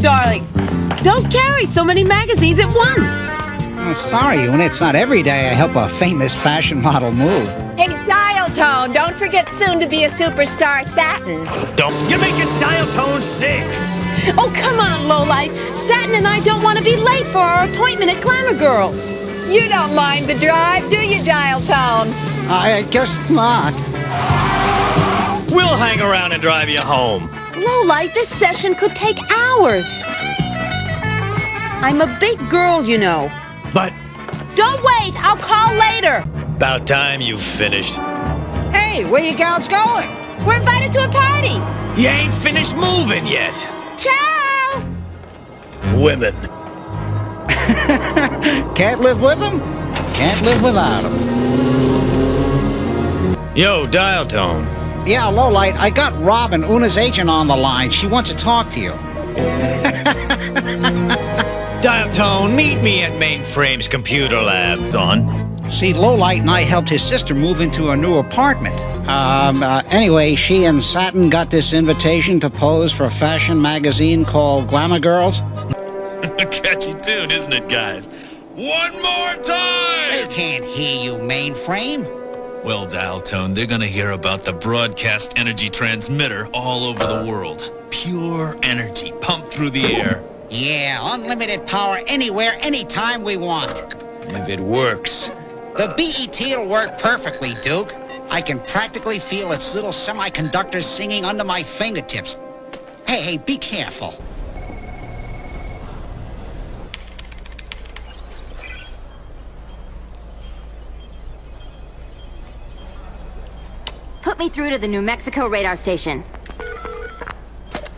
darling. Don't carry so many magazines at once. Oh, sorry, Una. It's not every day I help a famous fashion model move. Hey, Dial Tone, don't forget soon to be a superstar Satin. You're making Dial Tone sick! Oh, come on, lowlife. Satin and I don't want to be late for our appointment at Glamour Girls. You don't mind the drive, do you, Dial Tone? I guess not. We'll hang around and drive you home. Lowlight, this session could take hours. I'm a big girl, you know. But Don't wait, I'll call later. about time you finished. Hey, where you gals going? We're invited to a party. You ain't finished moving yet. Ciao. Women. Can't live with them? Can't live without them. Yo, Dial Tone. Yeah, Lowlight, I got Robin, Una's agent, on the line. She wants to talk to you. Dial Tone, meet me at Mainframe's computer lab. On. See, Lowlight and I helped his sister move into a new apartment. Anyway, she and Satin got this invitation to pose for a fashion magazine called Glamour Girls. A catchy tune, isn't it, guys? One more They time! can't hear you, Mainframe. Well, Dial Tone, they're gonna hear about the broadcast energy transmitter all over the world. Pure energy pumped through the air. Yeah, unlimited power anywhere, anytime we want. If it works. The BET'll work perfectly, Duke. I can practically feel its little semiconductors singing under my fingertips. Hey, be careful. Put me through to the New Mexico radar station.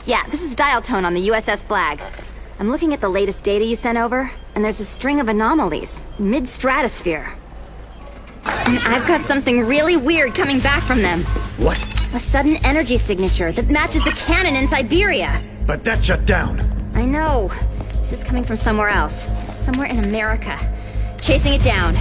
Yeah, this is Dial Tone on the USS Flag. I'm looking at the latest data you sent over, and there's a string of anomalies, mid-stratosphere. And I've got something really weird coming back from them. What? A sudden energy signature that matches the cannon in Siberia. But that shut down. I know. This is coming from somewhere else. Somewhere in America. Chasing it down.